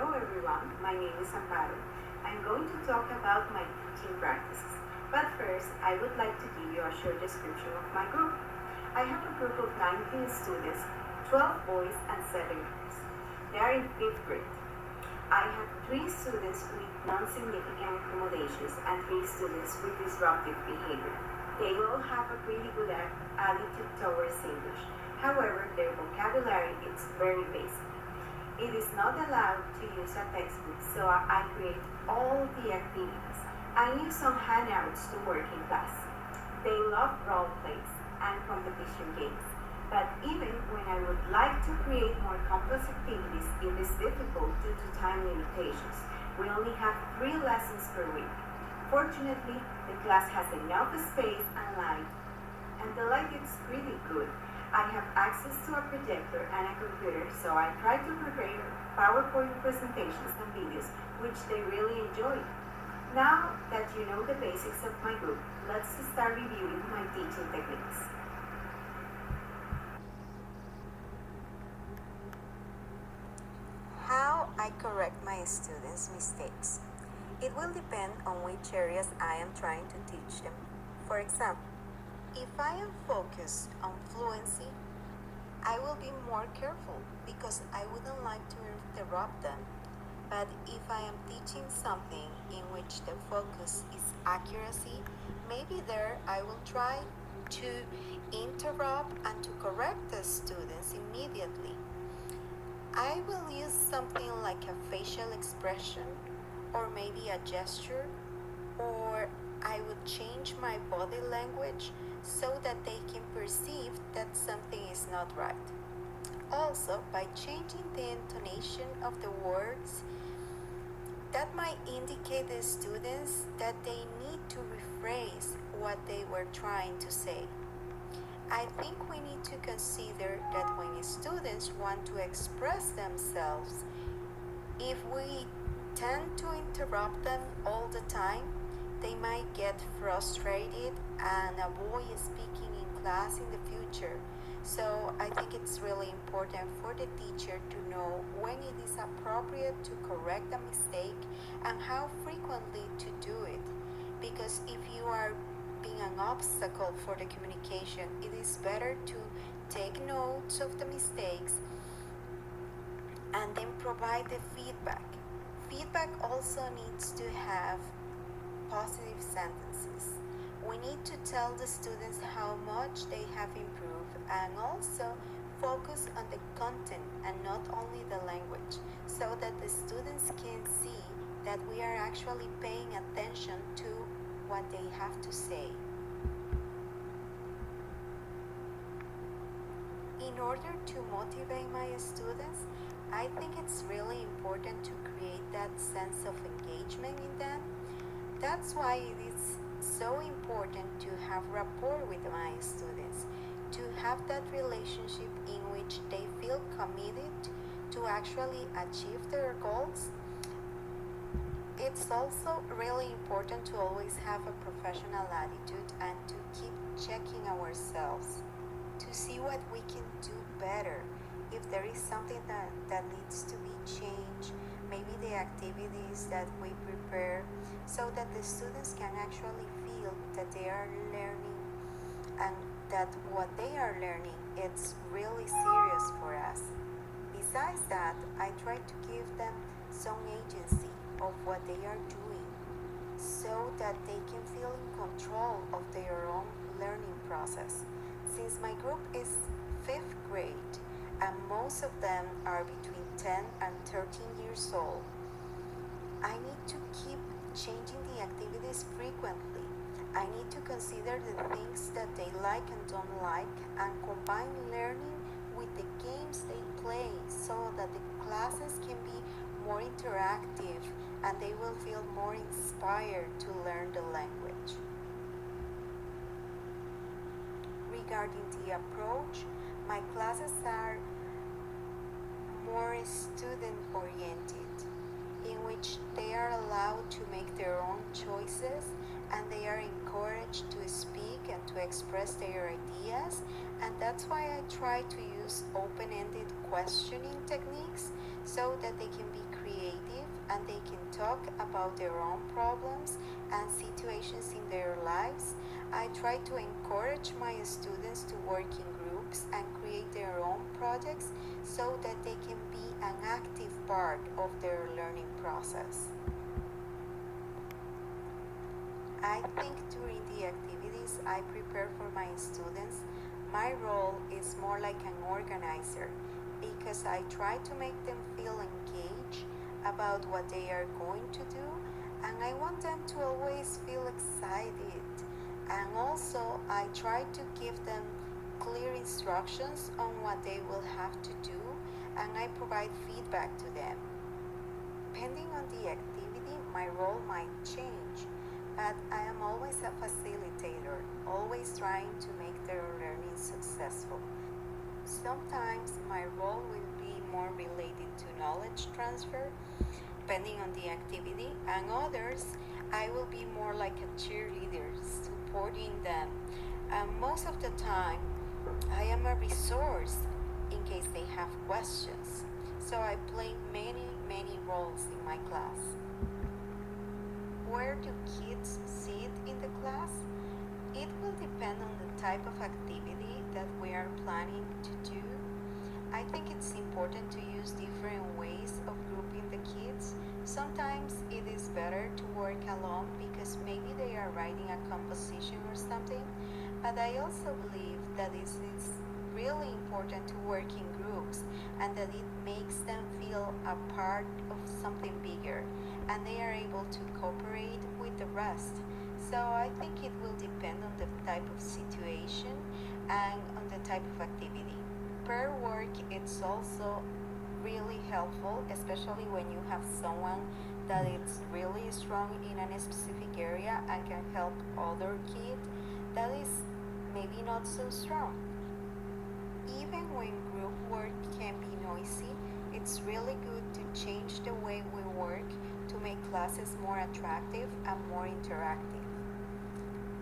Hello everyone, my name is Amparo. I'm going to talk about my teaching practices. But first, I would like to give you a short description of my group. I have a group of 19 students, 12 boys and 7 girls. They are in 5th grade. I have 3 students with non-significant accommodations and 3 students with disruptive behavior. They all have a pretty good attitude towards English. However, their vocabulary is very basic. It is not allowed to use a textbook, so I create all the activities. I use some handouts to work in class. They love role plays and competition games, but even when I would like to create more complex activities, it is difficult due to time limitations. We only have 3 lessons per week. Fortunately, the class has enough space and light, and the light is pretty good. I have access to a projector and a computer, so I try to prepare PowerPoint presentations and videos, which they really enjoy. Now that you know the basics of my group, let's start reviewing my teaching techniques. How I correct my students' mistakes. It will depend on which areas I am trying to teach them. For example, if I am focused on fluency, I will be more careful because I wouldn't like to interrupt them. But if I am teaching something in which the focus is accuracy, maybe there I will try to interrupt and to correct the students immediately. I will use something like a facial expression or maybe a gesture, or I would change my body language so that they can perceive that something is not right. Also, by changing the intonation of the words, that might indicate the students that they need to rephrase what they were trying to say. I think we need to consider that when students want to express themselves, if we tend to interrupt them all the time, they might get frustrated and avoid speaking in class in the future. So I think it's really important for the teacher to know when it is appropriate to correct a mistake and how frequently to do it. Because if you are being an obstacle for the communication, it is better to take notes of the mistakes and then provide the feedback. Feedback also needs to have positive sentences. We need to tell the students how much they have improved and also focus on the content and not only the language, so that the students can see that we are actually paying attention to what they have to say. In order to motivate my students, I think it's really important to create that sense of engagement in them. That's why it is so important to have rapport with my students, to have that relationship in which they feel committed to actually achieve their goals. It's also really important to always have a professional attitude and to keep checking ourselves to see what we can do better. If there is something that needs to be changed, maybe the activities that we prepare, so that the students can actually feel that they are learning and that what they are learning it's really serious for us. Besides that, I try to give them some agency of what they are doing so that they can feel in control of their own learning process. Since my group is 5th grade and most of them are between 10 and 13 years old, I need to keep changing the activities frequently. I need to consider the things that they like and don't like and combine learning with the games they play so that the classes can be more interactive and they will feel more inspired to learn the language. Regarding the approach, my classes are more student-oriented, in which they are allowed to make their own choices and they are encouraged to speak and to express their ideas. And that's why I try to use open ended questioning techniques so that they can be creative and they can talk about their own problems and situations in their lives. I try to encourage my students to work in groups and create their own projects so that they can be an active part of their learning process. I think during the activities I prepare for my students, my role is more like an organizer because I try to make them feel engaged about what they are going to do, and I want them to always feel excited. And also, I try to give them clear instructions on what they will have to do, and I provide feedback to them. Depending on the activity, my role might change, but I am always a facilitator, always trying to make their learning successful. Sometimes my role will be more related to knowledge transfer, depending on the activity, and others I will be more like a cheerleader, supporting them. And most of the time, I am a resource in case they have questions. So I play many roles in my class. Where do kids sit in the class? It will depend on the type of activity that we are planning to do. I think it's important to use different ways of grouping the kids. Sometimes it is better to work alone because maybe they are writing a composition or something, but I also believe that it is really important to work in groups and that it makes them feel a part of something bigger and they are able to cooperate with the rest. So I think it will depend on the type of situation and on the type of activity. Pair work it's also really helpful, especially when you have someone that is really strong in a specific area and can help other kid that is maybe not so strong. Even when group work can be noisy, it's really good to change the way we work to make classes more attractive and more interactive.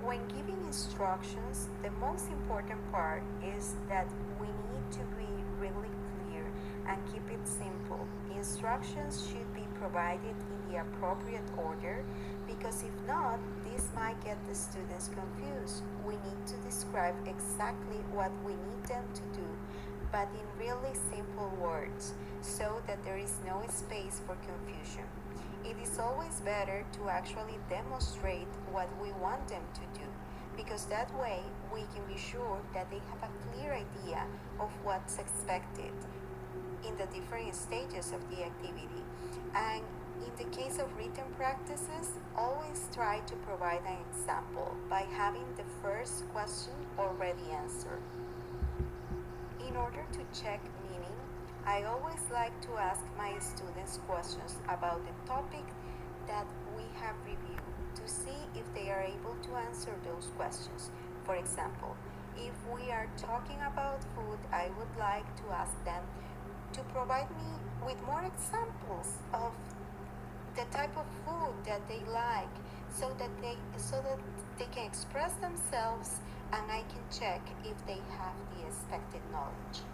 When giving instructions, the most important part is that we need to be really clear and keep it simple. Instructions should be provided in the appropriate order because if not, this might get the students confused. We need to describe exactly what we need them to do, but in really simple words so that there is no space for confusion. It is always better to actually demonstrate what we want them to do because that way we can be sure that they have a clear idea of what's expected in the different stages of the activity. And in the case of written practices, always try to provide an example by having the first question already answered. In order to check meaning, I always like to ask my students questions about the topic that we have reviewed to see if they are able to answer those questions. For example, if we are talking about food, I would like to ask them to provide me with more examples of the type of food that they like so that they can express themselves and I can check if they have the expected knowledge.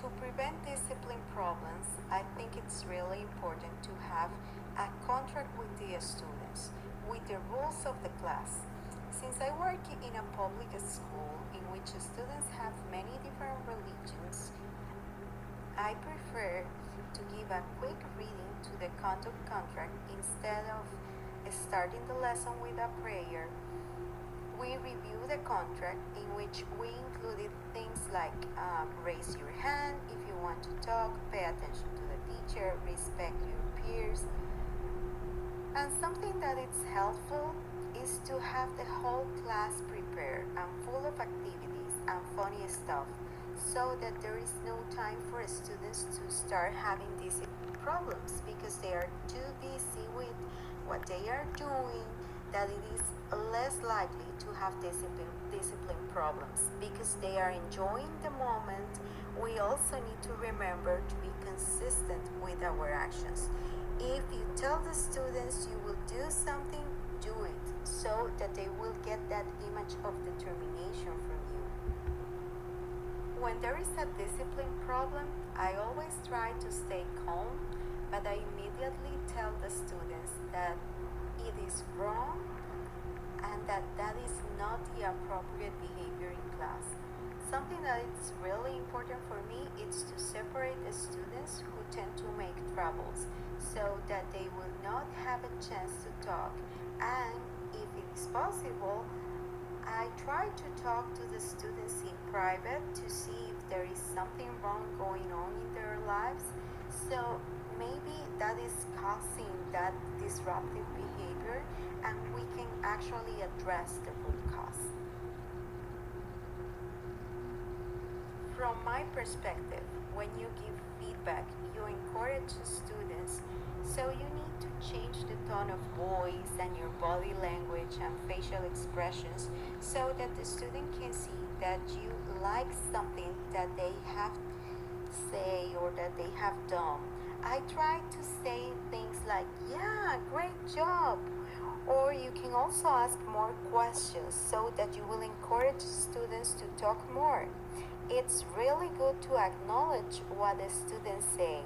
To prevent discipline problems, I think it's really important to have a contract with the students, with the rules of the class. Since I work in a public school in which students have many different religions, I prefer to give a quick reading to the conduct contract instead of starting the lesson with a prayer. We review the contract in which we included things like raise your hand if you want to talk, pay attention to the teacher, respect your peers. And something that is helpful is to have the whole class prepared and full of activities and funny stuff so that there is no time for students to start having these problems because they are too busy with what they are doing that it is less likely to have discipline problems because they are enjoying the moment. We also need to remember to be consistent with our actions. If you tell the students you will do something, do it. so that they will get that image of determination from you. When there is a discipline problem, I always try to stay calm, but I immediately tell the students that it is wrong and that is not the appropriate behavior in class. Something that is really important for me is to separate the students who tend to make troubles so that they will not have a chance to talk, and if it is possible, I try to talk to the students in private to see if there is something wrong going on in their lives. So maybe that is causing that disruptive behavior, and we can actually address the root cause. From my perspective, when you give feedback, you encourage students, so you need to change the tone of voice and your body language and facial expressions so that the student can see that you like something that they have say or that they have done. I try to say things like, yeah, great job. Or you can also ask more questions so that you will encourage students to talk more. It's really good to acknowledge what the students say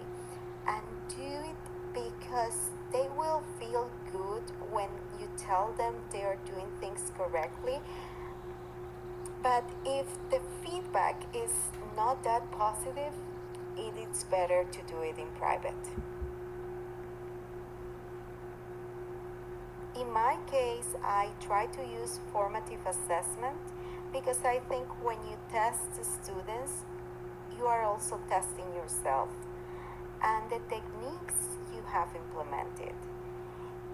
and do it because they will feel good when you tell them they are doing things correctly. But if the feedback is not that positive, it is better to do it in private. In my case, I try to use formative assessment because I think when you test the students, you are also testing yourself and the techniques you have implemented.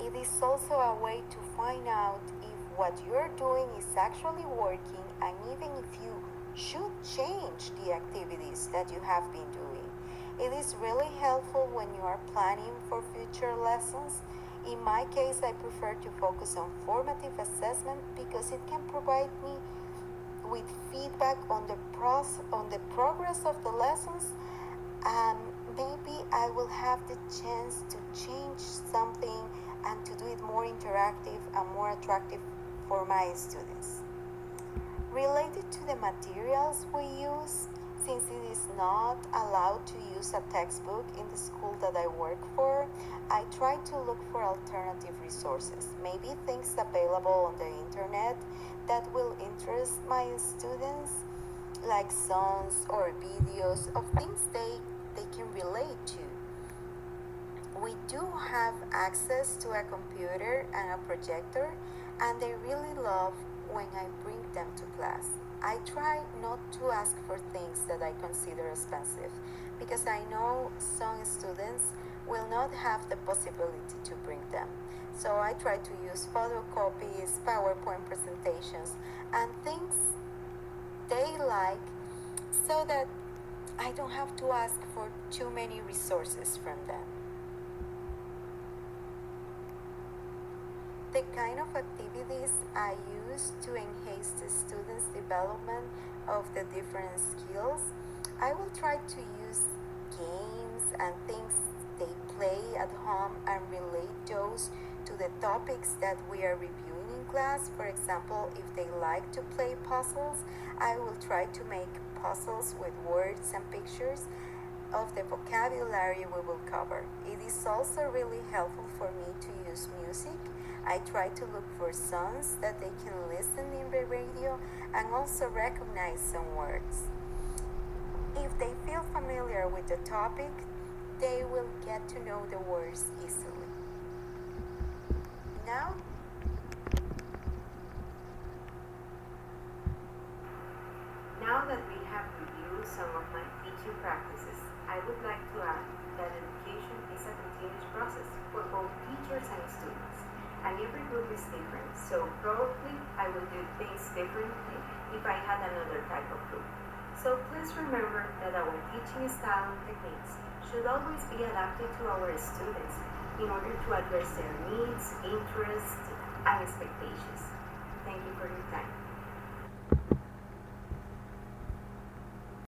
It is also a way to find out if what you're doing is actually working and even if you should change the activities that you have been doing. It is really helpful when you are planning for future lessons. In my case, I prefer to focus on formative assessment because it can provide me with feedback on the progress of the lessons, and maybe I will have the chance to change something and to do it more interactive and more attractive for my students. Related to the materials we use, since it is not allowed to use a textbook in the school that I work for, I try to look for alternative resources, maybe things available on the internet that will interest my students, like songs or videos of things they can relate to. We do have access to a computer and a projector, and they really love when I bring them to class. I try not to ask for things that I consider expensive because I know some students will not have the possibility to bring them. So I try to use photocopies, PowerPoint presentations, and things they like so that I don't have to ask for too many resources from them. The kind of activities I use to enhance the students' development of the different skills, I will try to use games and things they play at home and relate those to the topics that we are reviewing in class. For example, if they like to play puzzles, I will try to make puzzles with words and pictures of the vocabulary we will cover. It is also really helpful for me to use music. I try to look for songs that they can listen in the radio and also recognize some words. If they feel familiar with the topic, they will get to know the words easily. Now, that we have reviewed some of my teaching practices, I would like to add that education is a continuous process for both teachers and students, and every group is different, so probably I would do things differently if I had another type of group. So please remember that our teaching style and techniques should always be adapted to our students in order to address their needs, interests, and expectations. Thank you for your time.